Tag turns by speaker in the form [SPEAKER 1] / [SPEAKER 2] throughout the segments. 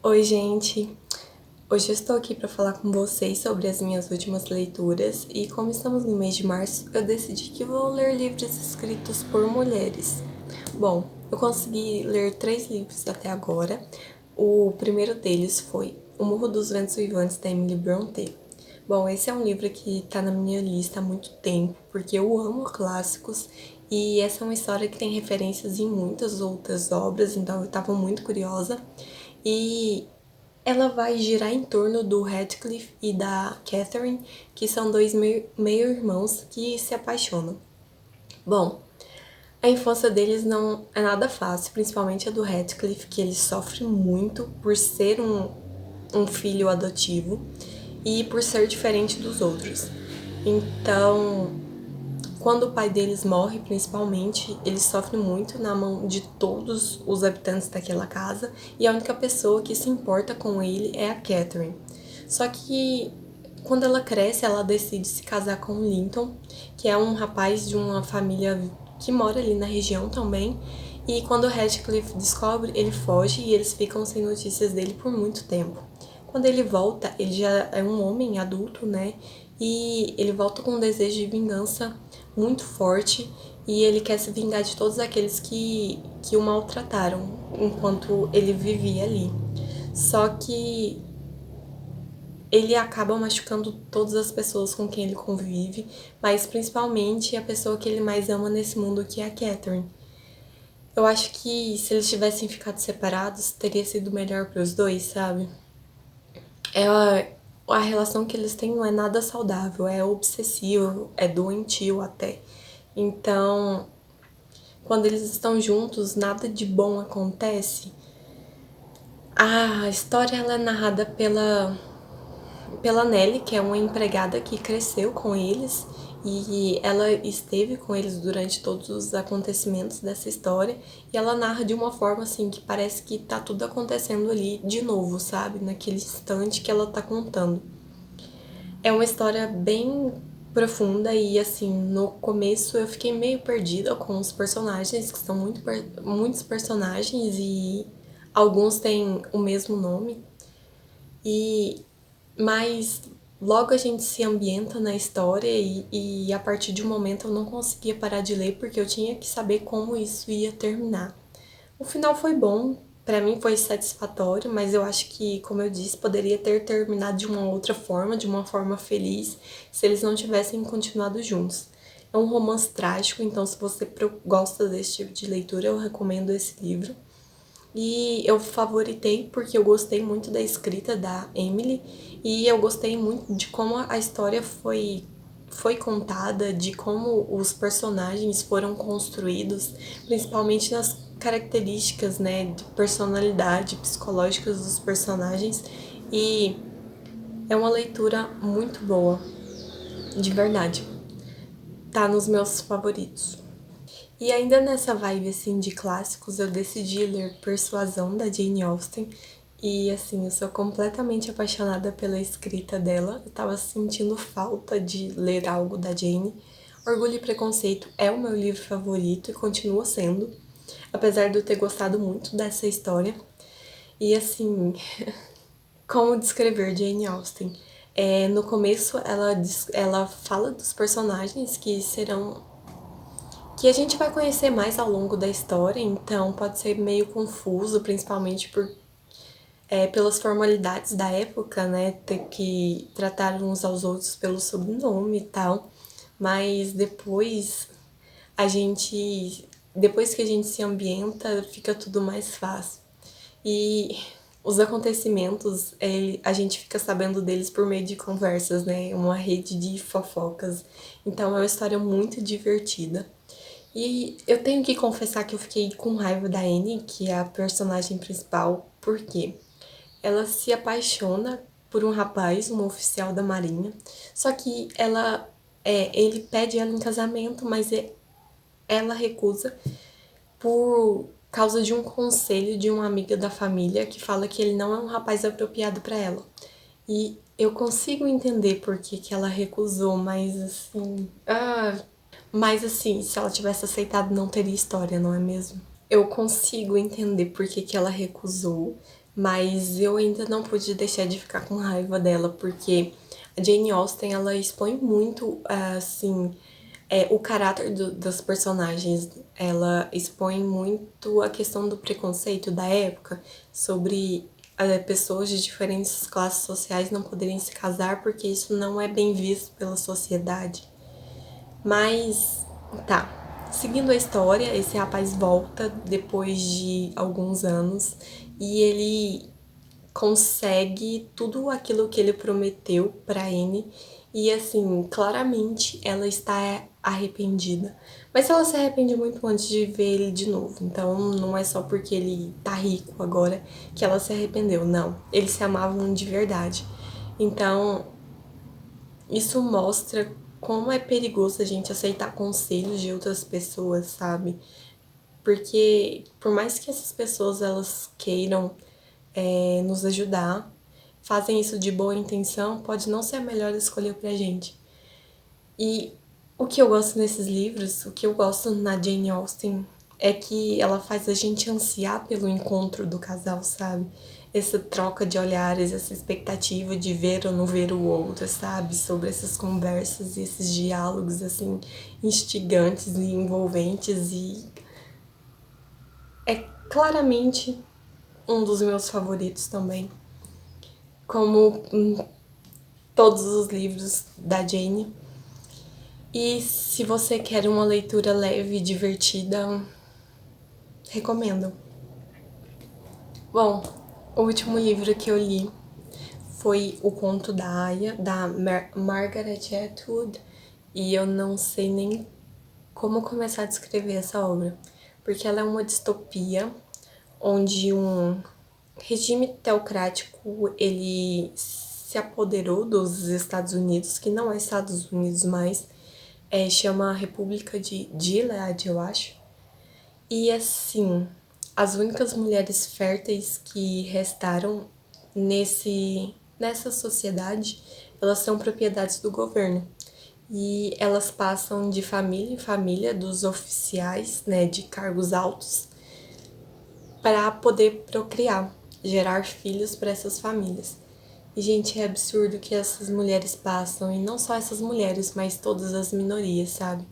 [SPEAKER 1] Oi, gente! Hoje eu estou aqui para falar com vocês sobre as minhas últimas leituras e, como estamos no mês de março, eu decidi que vou ler livros escritos por mulheres. Bom, eu consegui ler 3 livros até agora. O primeiro deles foi O Morro dos Ventos Vivantes, da Emily Brontë. Bom, esse é um livro que tá na minha lista há muito tempo, porque eu amo clássicos e essa é uma história que tem referências em muitas outras obras, então eu tava muito curiosa. E ela vai girar em torno do Radcliffe e da Catherine, que são dois meio-irmãos que se apaixonam. Bom, a infância deles não é nada fácil, principalmente a do Radcliffe, que ele sofre muito por ser um filho adotivo e por ser diferente dos outros. Então, quando o pai deles morre, principalmente, ele sofre muito na mão de todos os habitantes daquela casa e a única pessoa que se importa com ele é a Catherine. Só que quando ela cresce, ela decide se casar com o Linton, que é um rapaz de uma família que mora ali na região também. E quando o Radcliffe descobre, ele foge e eles ficam sem notícias dele por muito tempo. Quando ele volta, ele já é um homem adulto, né? E ele volta com um desejo de vingança muito forte e ele quer se vingar de todos aqueles que o maltrataram enquanto ele vivia ali. Só que ele acaba machucando todas as pessoas com quem ele convive, mas principalmente a pessoa que ele mais ama nesse mundo, que é a Catherine. Eu acho que se eles tivessem ficado separados, teria sido melhor para os dois, sabe? A relação que eles têm não é nada saudável, é obsessivo, é doentio até. Então, quando eles estão juntos, nada de bom acontece. A história ela é narrada pela Nelly, que é uma empregada que cresceu com eles e ela esteve com eles durante todos os acontecimentos dessa história e ela narra de uma forma assim que parece que tá tudo acontecendo ali de novo, sabe? Naquele instante que ela tá contando. É uma história bem profunda e assim, no começo eu fiquei meio perdida com os personagens, que são muitos personagens e alguns têm o mesmo nome. E mas logo a gente se ambienta na história e a partir de um momento eu não conseguia parar de ler porque eu tinha que saber como isso ia terminar. O final foi bom, pra mim foi satisfatório, mas eu acho que, como eu disse, poderia ter terminado de uma outra forma, de uma forma feliz, se eles não tivessem continuado juntos. É um romance trágico, então se você gosta desse tipo de leitura, eu recomendo esse livro. E eu favoritei porque eu gostei muito da escrita da Emily e eu gostei muito de como a história foi contada, de como os personagens foram construídos, principalmente nas características, né, de personalidade psicológicas dos personagens. E é uma leitura muito boa, de verdade. Tá nos meus favoritos. E ainda nessa vibe assim de clássicos, eu decidi ler Persuasão da Jane Austen. E assim, eu sou completamente apaixonada pela escrita dela. Eu tava sentindo falta de ler algo da Jane. Orgulho e Preconceito é o meu livro favorito e continua sendo, apesar de eu ter gostado muito dessa história. E assim, como descrever Jane Austen? No começo, ela fala dos personagens que a gente vai conhecer mais ao longo da história, então pode ser meio confuso, principalmente pelas formalidades da época, né? Ter que tratar uns aos outros pelo sobrenome e tal. Mas depois que a gente se ambienta, fica tudo mais fácil. E os acontecimentos, a gente fica sabendo deles por meio de conversas, né? Uma rede de fofocas. Então é uma história muito divertida. E eu tenho que confessar que eu fiquei com raiva da Anne, que é a personagem principal, porque ela se apaixona por um rapaz, um oficial da marinha, só que ele pede ela em casamento, mas ela recusa por causa de um conselho de uma amiga da família que fala que ele não é um rapaz apropriado para ela. E eu consigo entender por que ela recusou, mas assim. Mas assim, se ela tivesse aceitado, não teria história, não é mesmo? Eu consigo entender por que ela recusou, mas eu ainda não pude deixar de ficar com raiva dela, porque a Jane Austen, ela expõe muito, assim, o caráter dos personagens. Ela expõe muito a questão do preconceito da época sobre pessoas de diferentes classes sociais não poderem se casar porque isso não é bem visto pela sociedade. Mas, tá. Seguindo a história, esse rapaz volta depois de alguns anos e ele consegue tudo aquilo que ele prometeu pra Anne. E assim, claramente ela está arrependida. Mas ela se arrepende muito antes de ver ele de novo. Então não é só porque ele tá rico agora que ela se arrependeu. Não. Eles se amavam de verdade. Então, isso mostra como é perigoso a gente aceitar conselhos de outras pessoas, sabe? Porque por mais que essas pessoas elas queiram nos ajudar, fazem isso de boa intenção, pode não ser a melhor escolha pra gente. E o que eu gosto nesses livros, o que eu gosto na Jane Austen, é que ela faz a gente ansiar pelo encontro do casal, sabe? Essa troca de olhares, essa expectativa de ver ou não ver o outro, sabe? Sobre essas conversas e esses diálogos, assim, instigantes e envolventes. E é claramente um dos meus favoritos também. Como todos os livros da Jane. E se você quer uma leitura leve e divertida, recomendo. Bom, o último livro que eu li foi O Conto da Aya, da Margaret Atwood, e eu não sei nem como começar a descrever essa obra, porque ela é uma distopia onde um regime teocrático ele se apoderou dos Estados Unidos, que não é Estados Unidos mais, chama República de Gilead, eu acho. E assim, as únicas mulheres férteis que restaram nessa sociedade, elas são propriedades do governo. E elas passam de família em família dos oficiais, né, de cargos altos, para poder procriar, gerar filhos para essas famílias. E, gente, é absurdo que essas mulheres passam, e não só essas mulheres, mas todas as minorias, sabe?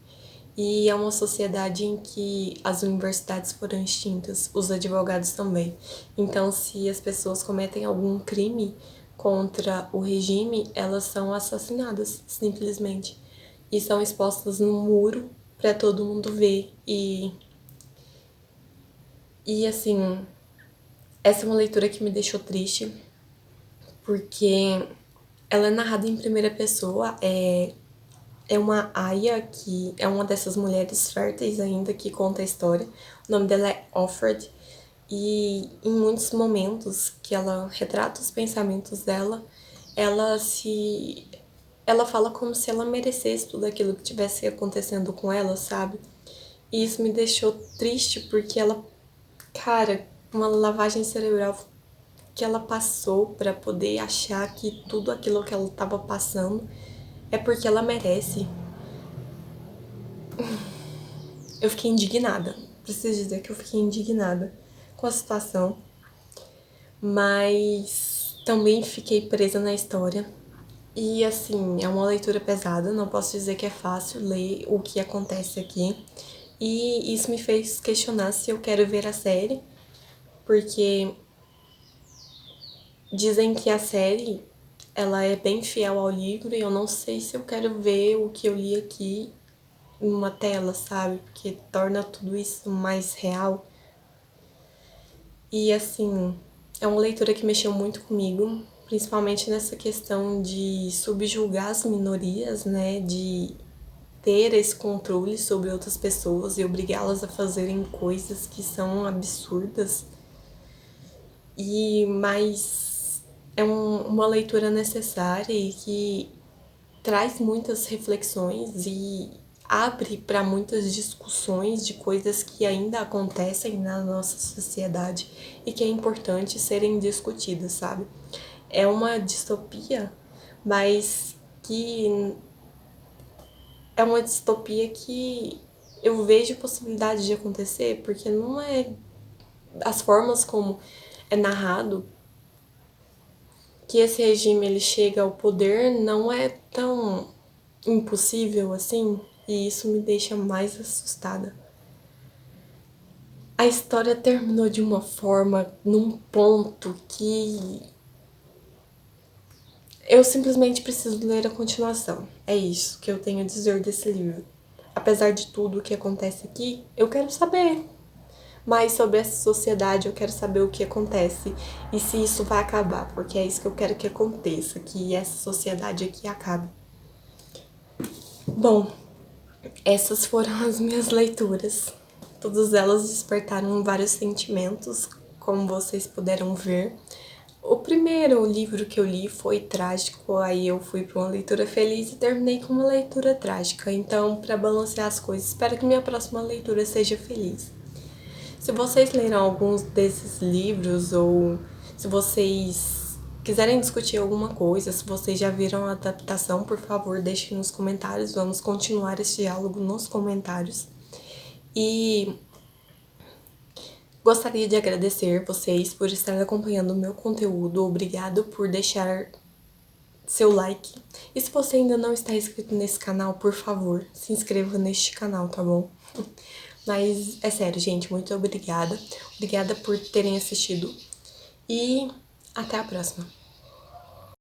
[SPEAKER 1] E é uma sociedade em que as universidades foram extintas, os advogados também. Então, se as pessoas cometem algum crime contra o regime, elas são assassinadas, simplesmente. E são expostas no muro para todo mundo ver. E assim, essa é uma leitura que me deixou triste, porque ela é narrada em primeira pessoa, é uma aia que é uma dessas mulheres férteis ainda que conta a história. O nome dela é Offred. E em muitos momentos que ela retrata os pensamentos dela, ela se ela fala como se ela merecesse tudo aquilo que tivesse acontecendo com ela, sabe? E isso me deixou triste porque ela, cara, uma lavagem cerebral que ela passou para poder achar que tudo aquilo que ela estava passando é porque ela merece. Eu fiquei indignada. Preciso dizer que eu fiquei indignada com a situação, mas também fiquei presa na história. E assim, é uma leitura pesada, não posso dizer que é fácil ler o que acontece aqui. E isso me fez questionar se eu quero ver a série, porque dizem que a série ela é bem fiel ao livro e eu não sei se eu quero ver o que eu li aqui em uma tela, sabe? Porque torna tudo isso mais real. E assim, é uma leitura que mexeu muito comigo, principalmente nessa questão de subjugar as minorias, né? De ter esse controle sobre outras pessoas e obrigá-las a fazerem coisas que são absurdas. Mas é uma leitura necessária e que traz muitas reflexões e abre para muitas discussões de coisas que ainda acontecem na nossa sociedade e que é importante serem discutidas, sabe? É uma distopia, mas que é uma distopia que eu vejo possibilidade de acontecer, porque não é as formas como é narrado que esse regime ele chega ao poder não é tão impossível assim, e isso me deixa mais assustada. A história terminou de uma forma, num ponto que eu simplesmente preciso ler a continuação. É isso que eu tenho a dizer desse livro. Apesar de tudo o que acontece aqui, eu quero saber mais sobre essa sociedade, eu quero saber o que acontece e se isso vai acabar, porque é isso que eu quero que aconteça, que essa sociedade aqui acabe. Bom, essas foram as minhas leituras. Todas elas despertaram vários sentimentos, como vocês puderam ver. O primeiro livro que eu li foi trágico, aí eu fui para uma leitura feliz e terminei com uma leitura trágica. Então, para balancear as coisas, espero que minha próxima leitura seja feliz. Se vocês leram alguns desses livros ou se vocês quiserem discutir alguma coisa, se vocês já viram a adaptação, por favor, deixem nos comentários. Vamos continuar esse diálogo nos comentários. E gostaria de agradecer vocês por estarem acompanhando o meu conteúdo. Obrigado por deixar seu like. E se você ainda não está inscrito nesse canal, por favor, se inscreva neste canal, tá bom? Mas é sério, gente, muito obrigada. Obrigada por terem assistido. E até a próxima.